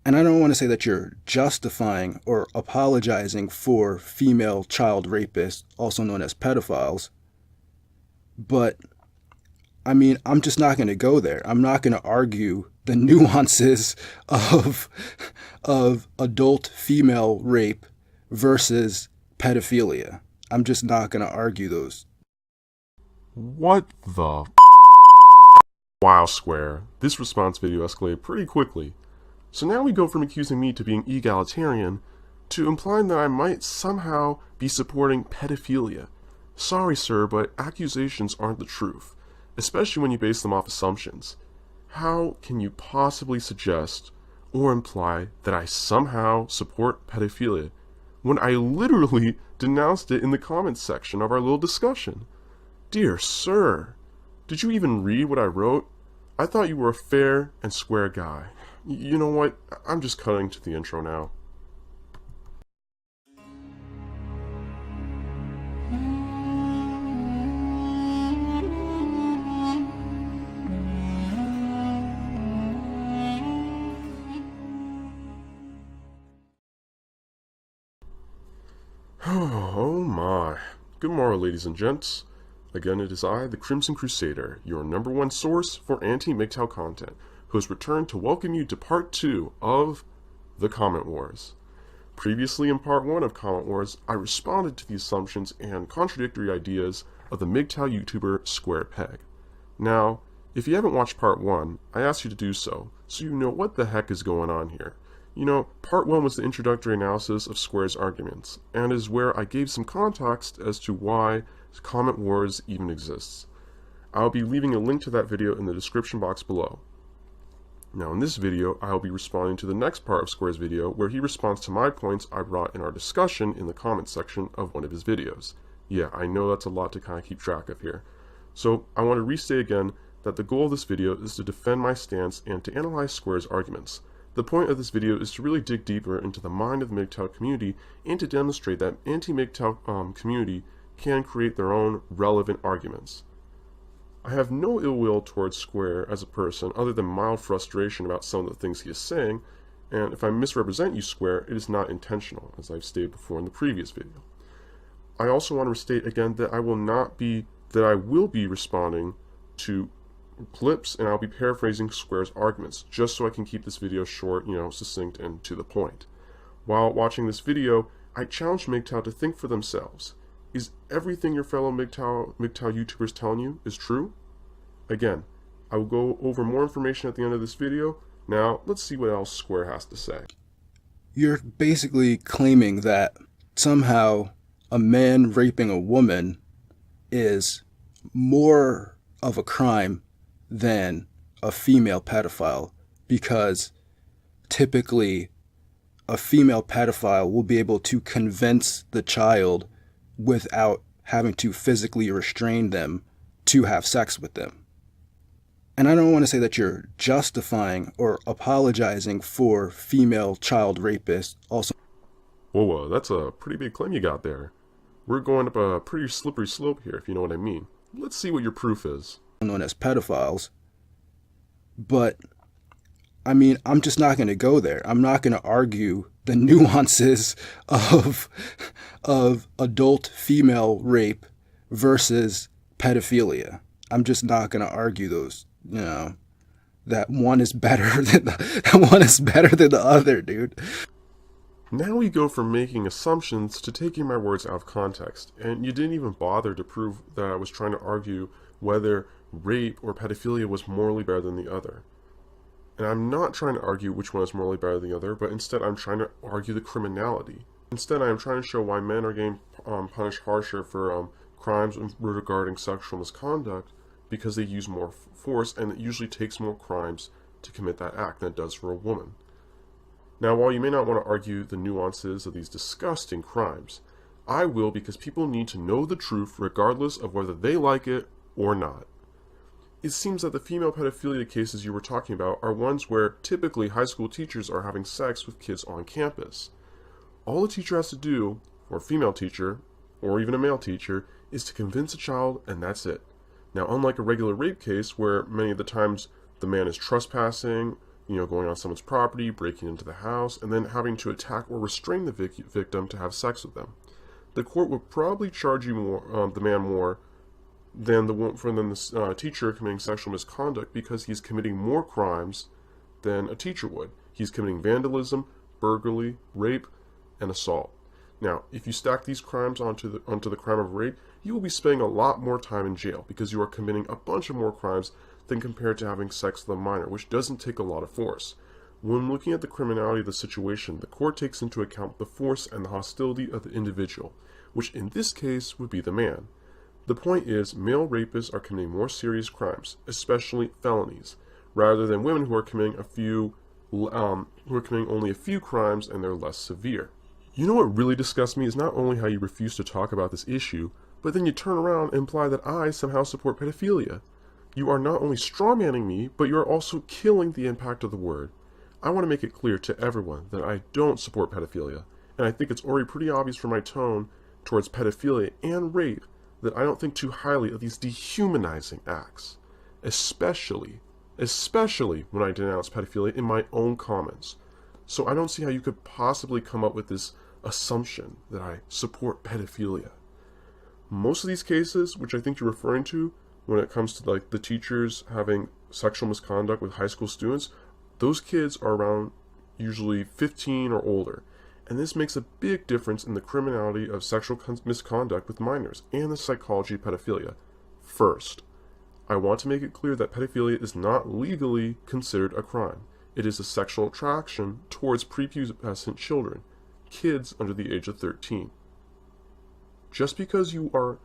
And I don't want to say that you're justifying or apologizing for female child rapists, also known as pedophiles, but I mean, I'm just not going to go there. I'm not going to argue the nuances of adult female rape versus pedophilia. I'm just not going to argue those. What the Wow, Square. This response video escalated pretty quickly. So now we go from accusing me to being egalitarian to implying that I might somehow be supporting pedophilia. Sorry, sir, but accusations aren't the truth, especially when you base them off assumptions. How can you possibly suggest or imply that I somehow support pedophilia when I literally denounced it in the comments section of our little discussion? Dear sir, did you even read what I wrote? I thought you were a fair and square guy. You know what? I'm just cutting to the intro now. Oh my. Good morrow, ladies and gents. Again, it is I, the Crimson Crusader, your number one source for anti-MGTOW content, who has returned to welcome you to part 2 of the Comment Wars. Previously in part 1 of Comment Wars, I responded to the assumptions and contradictory ideas of the MGTOW YouTuber Square Peg. Now, if you haven't watched part 1, I ask you to do so you know what the heck is going on here. You know, part 1 was the introductory analysis of Square's arguments, and is where I gave some context as to why Comment Wars even exists. I'll be leaving a link to that video in the description box below. Now in this video, I'll be responding to the next part of Square's video where he responds to my points I brought in our discussion in the comments section of one of his videos. Yeah, I know that's a lot to kind of keep track of here. So I want to restate again that the goal of this video is to defend my stance and to analyze Square's arguments. The point of this video is to really dig deeper into the mind of the MGTOW community and to demonstrate that anti-MGTOW community can create their own relevant arguments. I have no ill will towards Square as a person other than mild frustration about some of the things he is saying, and if I misrepresent you, Square, it is not intentional, as I've stated before in the previous video. I also want to restate again that I will be responding to clips and I'll be paraphrasing Square's arguments, just so I can keep this video short, succinct and to the point. While watching this video, I challenge MGTOW to think for themselves. Is everything your fellow MGTOW YouTubers telling you is true? Again, I will go over more information at the end of this video. Now, let's see what else Square has to say. You're basically claiming that somehow a man raping a woman is more of a crime than a female pedophile, because typically a female pedophile will be able to convince the child without having to physically restrain them to have sex with them. And I don't want to say that you're justifying or apologizing for female child rapists, also. Whoa, that's a pretty big claim you got there. We're going up a pretty slippery slope here, if you know what I mean. Let's see what your proof is. Known as pedophiles. But I mean, I'm just not going to go there. I'm not going to argue the nuances of adult female rape versus pedophilia. I'm just not going to argue those, that one is better than the other, dude. Now we go from making assumptions to taking my words out of context, and you didn't even bother to prove that I was trying to argue whether rape or pedophilia was morally better than the other. And I'm not trying to argue which one is morally better than the other, but instead I'm trying to argue the criminality. Instead, I am trying to show why men are getting punished harsher for crimes regarding sexual misconduct, because they use more force, and it usually takes more crimes to commit that act than it does for a woman. Now, while you may not want to argue the nuances of these disgusting crimes, I will, because people need to know the truth regardless of whether they like it or not. It seems that the female pedophilia cases you were talking about are ones where typically high school teachers are having sex with kids on campus. All the teacher has to do, or a female teacher, or even a male teacher, is to convince a child, and that's it. Now, unlike a regular rape case where many of the times the man is trespassing, going on someone's property, breaking into the house, and then having to attack or restrain the victim to have sex with them. The court would probably charge you more, the man more than the teacher committing sexual misconduct, because he's committing more crimes than a teacher would. He's committing vandalism, burglary, rape, and assault. Now, if you stack these crimes onto the crime of rape, you will be spending a lot more time in jail, because you are committing a bunch of more crimes than compared to having sex with a minor, which doesn't take a lot of force. When looking at the criminality of the situation, the court takes into account the force and the hostility of the individual, which in this case would be the man. The point is, male rapists are committing more serious crimes, especially felonies, rather than women who are committing only a few crimes and they're less severe. You know what really disgusts me is not only how you refuse to talk about this issue, but then you turn around and imply that I somehow support pedophilia. You are not only strawmanning me, but you are also killing the impact of the word. I want to make it clear to everyone that I don't support pedophilia, and I think it's already pretty obvious from my tone towards pedophilia and rape that I don't think too highly of these dehumanizing acts, especially when I denounce pedophilia in my own comments. So I don't see how you could possibly come up with this assumption that I support pedophilia. Most of these cases, which I think you're referring to, when it comes to like the teachers having sexual misconduct with high school students, those kids are around usually 15 or older. And this makes a big difference in the criminality of sexual misconduct with minors and the psychology of pedophilia. First, I want to make it clear that pedophilia is not legally considered a crime. It is a sexual attraction towards prepubescent children, kids under the age of 13. Just because you are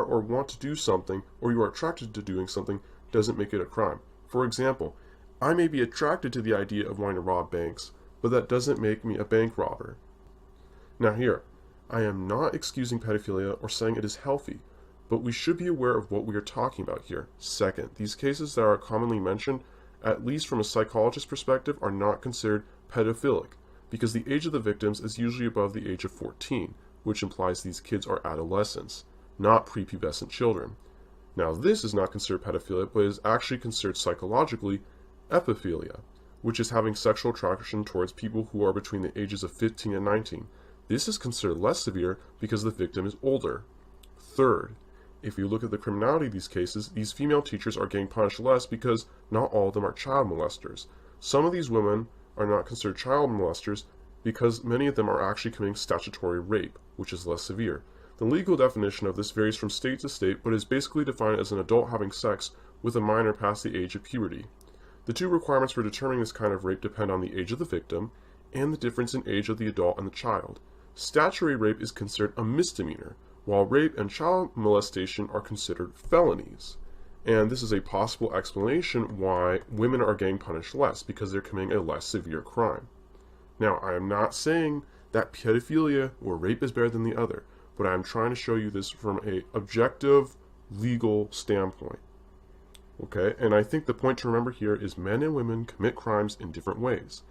or want to do something, or you are attracted to doing something, doesn't make it a crime. For example, I may be attracted to the idea of wanting to rob banks, but that doesn't make me a bank robber. Now here, I am not excusing pedophilia or saying it is healthy, but we should be aware of what we are talking about here. Second, these cases that are commonly mentioned, at least from a psychologist's perspective, are not considered pedophilic, because the age of the victims is usually above the age of 14, which implies these kids are adolescents, not prepubescent children. Now this is not considered pedophilia, but is actually considered psychologically epiphilia, which is having sexual attraction towards people who are between the ages of 15 and 19. This is considered less severe because the victim is older. Third, if you look at the criminality of these cases, these female teachers are getting punished less because not all of them are child molesters. Some of these women are not considered child molesters because many of them are actually committing statutory rape, which is less severe. The legal definition of this varies from state to state, but is basically defined as an adult having sex with a minor past the age of puberty. The two requirements for determining this kind of rape depend on the age of the victim and the difference in age of the adult and the child. Statutory rape is considered a misdemeanor, while rape and child molestation are considered felonies. And this is a possible explanation why women are getting punished less, because they're committing a less severe crime. Now, I am not saying that pedophilia or rape is better than the other, but I'm trying to show you this from an objective legal standpoint. Okay, and I think the point to remember here is men and women commit crimes in different ways,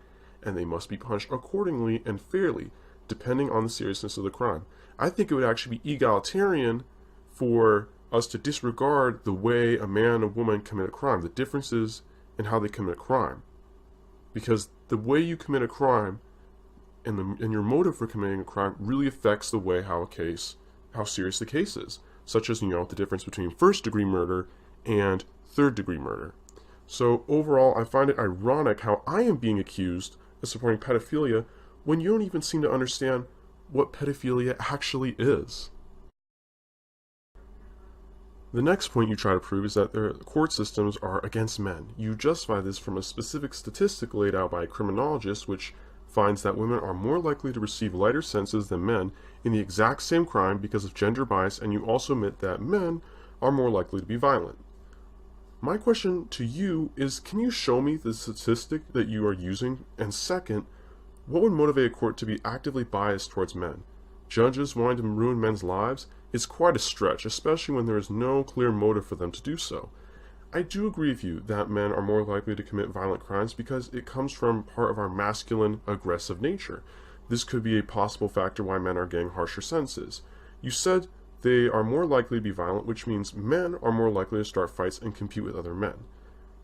and they must be punished accordingly and fairly, depending on the seriousness of the crime. I think it would actually be egalitarian for us to disregard the way a man and a woman commit a crime, the differences in how they commit a crime. Because the way you commit a crime and your motive for committing a crime really affects the way how serious the case is, such as, the difference between first-degree murder and third-degree murder. So overall, I find it ironic how I am being accused of supporting pedophilia when you don't even seem to understand what pedophilia actually is. The next point you try to prove is that the court systems are against men. You justify this from a specific statistic laid out by a criminologist, which finds that women are more likely to receive lighter sentences than men in the exact same crime because of gender bias, and you also admit that men are more likely to be violent. My question to you is, can you show me the statistic that you are using? And second, what would motivate a court to be actively biased towards men? Judges wanting to ruin men's lives is quite a stretch, especially when there is no clear motive for them to do so. I do agree with you that men are more likely to commit violent crimes because it comes from part of our masculine, aggressive nature. This could be a possible factor why men are getting harsher sentences. You said they are more likely to be violent, which means men are more likely to start fights and compete with other men.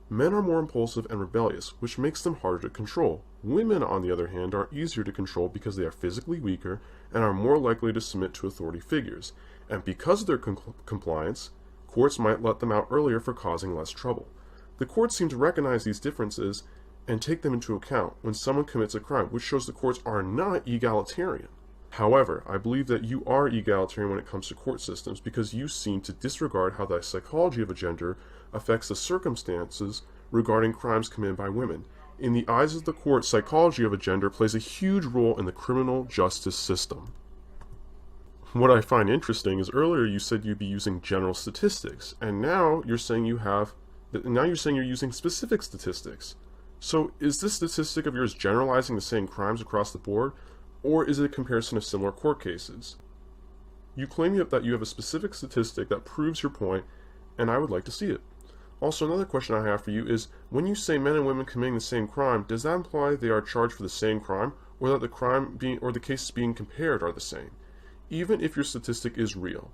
Men are more impulsive and rebellious, which makes them harder to control. Women, on the other hand, are easier to control because they are physically weaker and are more likely to submit to authority figures. And because of their compliance, courts might let them out earlier for causing less trouble. The courts seem to recognize these differences and take them into account when someone commits a crime, which shows the courts are not egalitarian. However, I believe that you are egalitarian when it comes to court systems because you seem to disregard how the psychology of a gender affects the circumstances regarding crimes committed by women. In the eyes of the court, psychology of a gender plays a huge role in the criminal justice system. What I find interesting is earlier you said you'd be using general statistics, and now you're saying you're using specific statistics. So is this statistic of yours generalizing the same crimes across the board, or is it a comparison of similar court cases? You claim that you have a specific statistic that proves your point, and I would like to see it. Also, another question I have for you is, when you say men and women committing the same crime, does that imply they are charged for the same crime, or that the cases being compared are the same? Even if your statistic is real,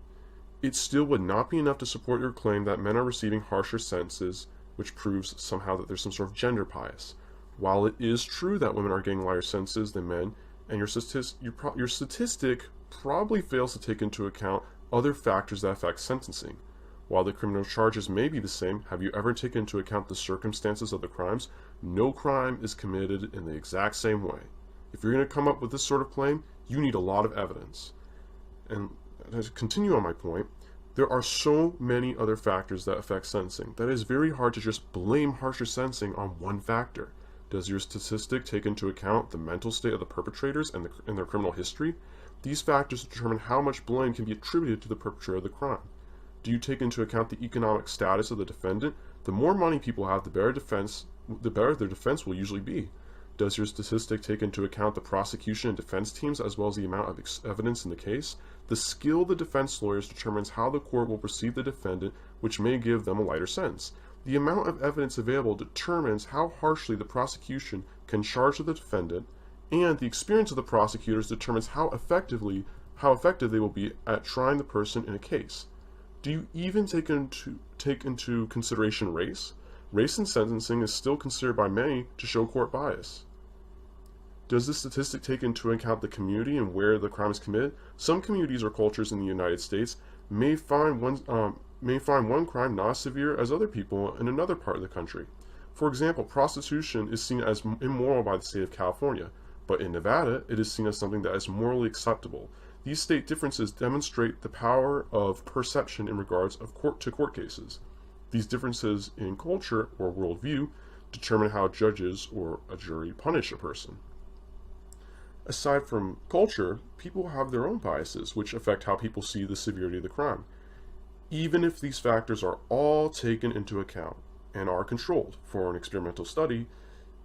it still would not be enough to support your claim that men are receiving harsher sentences, which proves somehow that there's some sort of gender bias. While it is true that women are getting lighter sentences than men, and your statistic probably fails to take into account other factors that affect sentencing. While the criminal charges may be the same, have you ever taken into account the circumstances of the crimes? No crime is committed in the exact same way. If you're going to come up with this sort of claim, you need a lot of evidence. And to continue on my point, there are so many other factors that affect sentencing that it is very hard to just blame harsher sentencing on one factor. Does your statistic take into account the mental state of the perpetrators and their criminal history? These factors determine how much blame can be attributed to the perpetrator of the crime. Do you take into account the economic status of the defendant? The more money people have, the better their defense will usually be. Does your statistic take into account the prosecution and defense teams as well as the amount of evidence in the case? The skill of the defense lawyers determines how the court will perceive the defendant, which may give them a lighter sentence. The amount of evidence available determines how harshly the prosecution can charge the defendant, and the experience of the prosecutors determines how effective they will be at trying the person in a case. Do you even take into consideration race? Race in sentencing is still considered by many to show court bias. Does this statistic take into account the community and where the crime is committed? Some communities or cultures in the United States may find one crime not as severe as other people in another part of the country. For example, prostitution is seen as immoral by the state of California, but in Nevada, it is seen as something that is morally acceptable. These state differences demonstrate the power of perception in regards to court cases. These differences in culture or worldview determine how judges or a jury punish a person. Aside from culture, people have their own biases, which affect how people see the severity of the crime. Even if these factors are all taken into account and are controlled for an experimental study,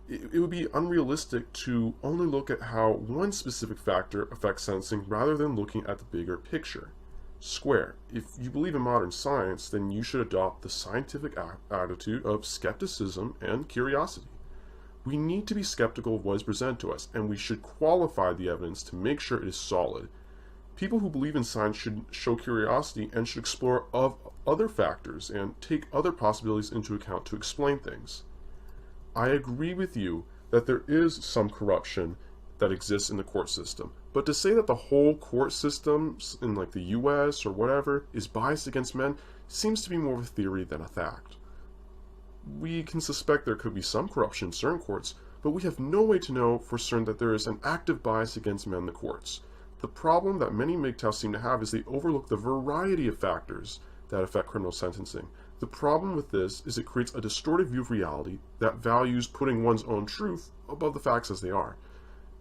it would be unrealistic to only look at how one specific factor affects sentencing rather than looking at the bigger picture. Square. If you believe in modern science, then you should adopt the scientific attitude of skepticism and curiosity. We need to be skeptical of what is presented to us, and we should qualify the evidence to make sure it is solid. People who believe in science should show curiosity and should explore other factors and take other possibilities into account to explain things. I agree with you that there is some corruption that exists in the court system, but to say that the whole court system in like the US or whatever is biased against men seems to be more of a theory than a fact. We can suspect there could be some corruption in certain courts, but we have no way to know for certain that there is an active bias against men in the courts. The problem that many MGTOW seem to have is they overlook the variety of factors that affect criminal sentencing. The problem with this is it creates a distorted view of reality that values putting one's own truth above the facts as they are.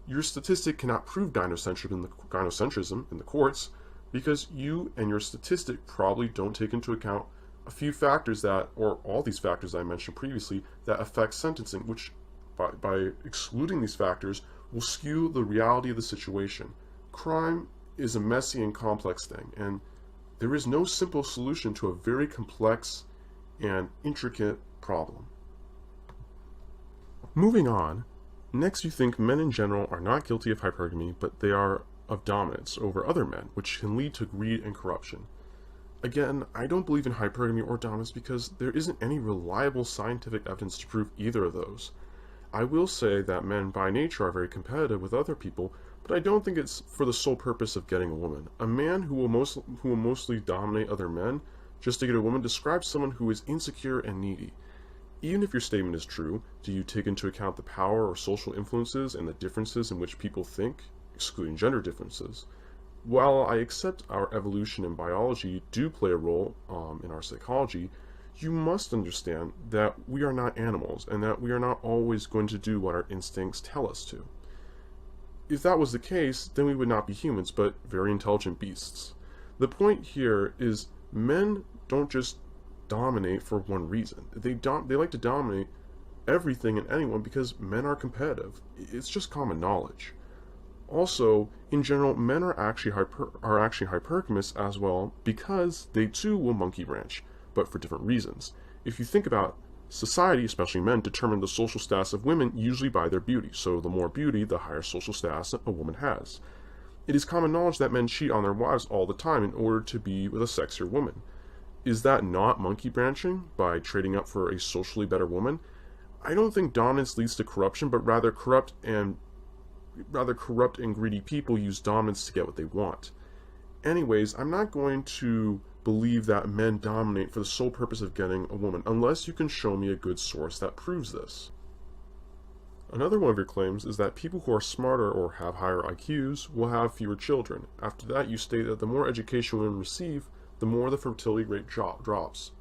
Your statistic cannot prove gynocentrism in the courts because you and your statistic probably don't take into account a few factors or all these factors I mentioned previously, that affect sentencing, which by excluding these factors will skew the reality of the situation. Crime is a messy and complex thing, and there is no simple solution to a very complex and intricate problem. Moving on, next you think men in general are not guilty of hypergamy, but they are of dominance over other men, which can lead to greed and corruption. Again, I don't believe in hypergamy or dominance because there isn't any reliable scientific evidence to prove either of those. I will say that men by nature are very competitive with other people, but I don't think it's for the sole purpose of getting a woman. A man who will mostly dominate other men just to get a woman describes someone who is insecure and needy. Even if your statement is true, do you take into account the power or social influences and the differences in which people think, excluding gender differences? While I accept our evolution and biology do play a role in our psychology, you must understand that we are not animals and that we are not always going to do what our instincts tell us to. If that was the case, then we would not be humans, but very intelligent beasts. The point here is men don't just dominate for one reason. They like to dominate everything and anyone because men are competitive. It's just common knowledge. Also, in general, men are actually hypergamous as well because they too will monkey branch, but for different reasons. If you think about society, especially men, determine the social status of women usually by their beauty. So the more beauty, the higher social status a woman has. It is common knowledge that men cheat on their wives all the time in order to be with a sexier woman. Is that not monkey branching by trading up for a socially better woman? I don't think dominance leads to corruption, but rather corrupt and greedy people use dominance to get what they want. Anyways, I'm not going to believe that men dominate for the sole purpose of getting a woman, unless you can show me a good source that proves this. Another one of your claims is that people who are smarter or have higher IQs will have fewer children. After that, you state that the more education women receive, the more the fertility rate drops,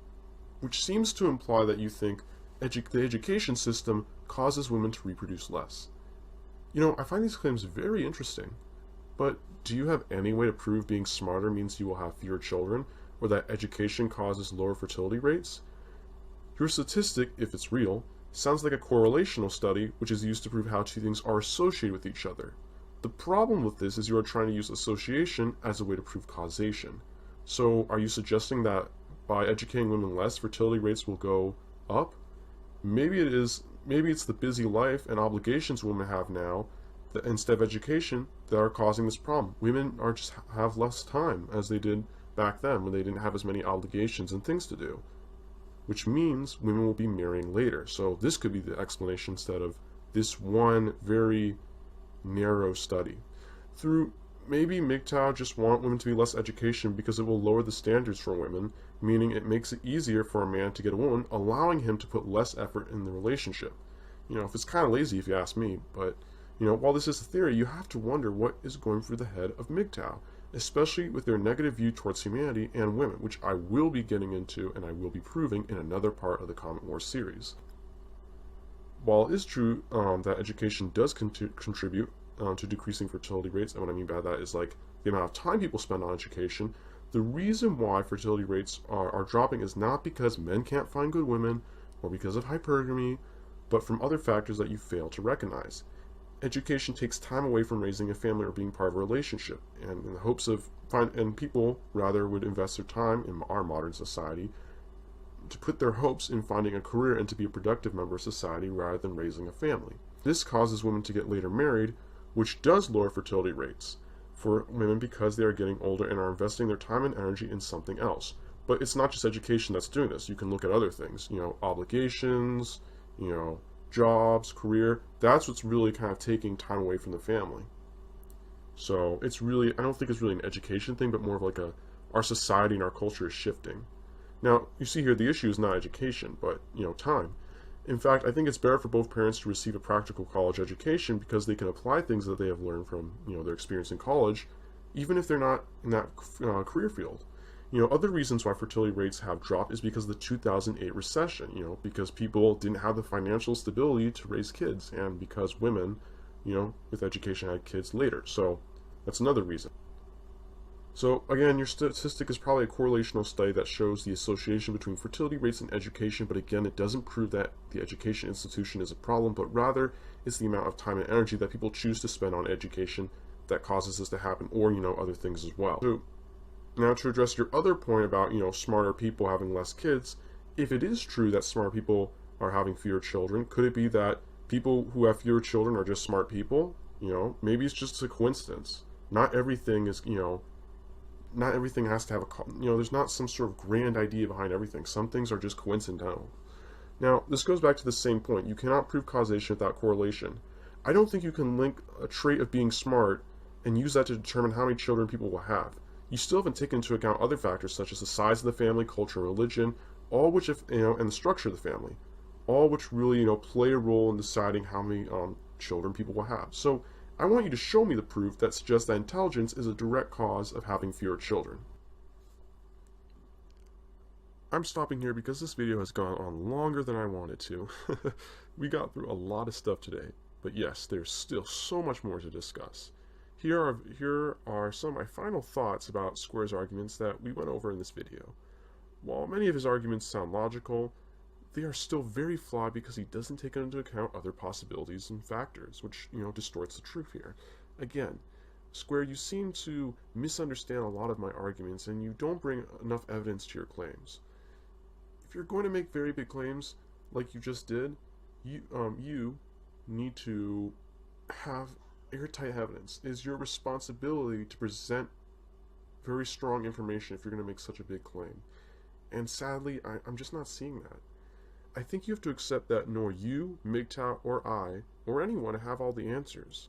which seems to imply that you think the education system causes women to reproduce less. You know, I find these claims very interesting, but do you have any way to prove being smarter means you will have fewer children, or that education causes lower fertility rates? Your statistic, if it's real, sounds like a correlational study which is used to prove how two things are associated with each other. The problem with this is you are trying to use association as a way to prove causation. So are you suggesting that by educating women less, fertility rates will go up? Maybe it's the busy life and obligations women have now that instead of education that are causing this problem. Women are just have less time as they did back then when they didn't have as many obligations and things to do, which means women will be marrying later. So this could be the explanation instead of this one very narrow study. Maybe MGTOW just want women to be less education because it will lower the standards for women, meaning it makes it easier for a man to get a woman, allowing him to put less effort in the relationship. You know, if it's kind of lazy if you ask me, but, you know, while this is a theory, you have to wonder what is going through the head of MGTOW, especially with their negative view towards humanity and women, which I will be getting into and I will be proving in another part of the Comet Wars series. While it is true that education does contribute to decreasing fertility rates, and what I mean by that is like the amount of time people spend on education, the reason why fertility rates are dropping is not because men can't find good women or because of hypergamy, but from other factors that you fail to recognize. Education takes time away from raising a family or being part of a relationship, and in the hopes of people rather would invest their time in our modern society to put their hopes in finding a career and to be a productive member of society rather than raising a family. This causes women to get later married, which does lower fertility rates for women because they are getting older and are investing their time and energy in something else. But it's not just education that's doing this. You can look at other things, you know, obligations, you know, jobs, career. That's what's really kind of taking time away from the family. So it's really, I don't think it's really an education thing, but more of like our society and our culture is shifting. Now, you see here, the issue is not education, but, you know, time. In fact, I think it's better for both parents to receive a practical college education because they can apply things that they have learned from, you know, their experience in college, even if they're not in that career field. You know, other reasons why fertility rates have dropped is because of the 2008 recession, you know, because people didn't have the financial stability to raise kids, and because women, you know, with education had kids later. So that's another reason. So again, your statistic is probably a correlational study that shows the association between fertility rates and education, but again, it doesn't prove that the education institution is a problem, but rather it's the amount of time and energy that people choose to spend on education that causes this to happen, or, you know, other things as well. So now to address your other point about, you know, smarter people having less kids, if it is true that smart people are having fewer children, could it be that people who have fewer children are just smart people? You know, maybe it's just a coincidence. Not everything is, you know, not everything has to have there's not some sort of grand idea behind everything. Some things are just coincidental. Now, this goes back to the same point. You cannot prove causation without correlation. I don't think you can link a trait of being smart and use that to determine how many children people will have. You still haven't taken into account other factors such as the size of the family, culture, religion, all which, and the structure of the family, all which really, play a role in deciding how many children people will have. So I want you to show me the proof that suggests that intelligence is a direct cause of having fewer children. I'm stopping here because this video has gone on longer than I wanted to. We got through a lot of stuff today, but yes, there's still so much more to discuss. Here are some of my final thoughts about Square's arguments that we went over in this video. While many of his arguments sound logical, they are still very flawed because he doesn't take into account other possibilities and factors, which, distorts the truth here. Again, Square, you seem to misunderstand a lot of my arguments and you don't bring enough evidence to your claims. If you're going to make very big claims like you just did, you need to have airtight evidence. It is your responsibility to present very strong information if you're going to make such a big claim. And sadly, I'm just not seeing that. I think you have to accept that nor you, MGTOW, or I, or anyone have all the answers.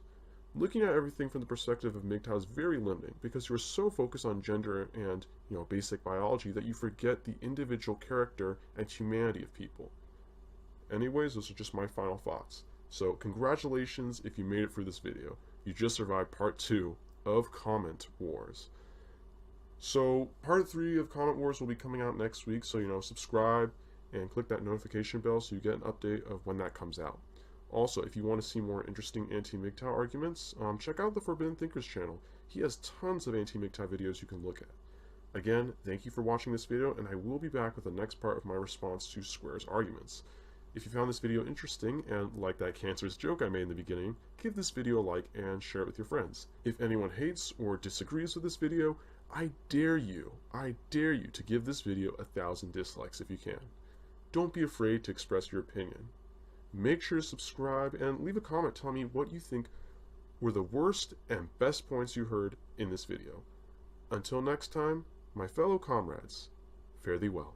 Looking at everything from the perspective of MGTOW is very limiting because you're so focused on gender and basic biology that you forget the individual character and humanity of people. Anyways, those are just my final thoughts. So congratulations if you made it through this video. You just survived part 2 of Comment Wars. So part 3 of Comment Wars will be coming out next week, so subscribe and click that notification bell so you get an update of when that comes out. Also, if you want to see more interesting anti-MGTOW arguments, check out the Forbidden Thinkers channel. He has tons of anti-MGTOW videos you can look at. Again, thank you for watching this video, and I will be back with the next part of my response to Square's arguments. If you found this video interesting and like that cancerous joke I made in the beginning, give this video a like and share it with your friends. If anyone hates or disagrees with this video, I dare you to give this video 1,000 dislikes if you can. Don't be afraid to express your opinion. Make sure to subscribe and leave a comment telling me what you think were the worst and best points you heard in this video. Until next time, my fellow comrades, fare thee well.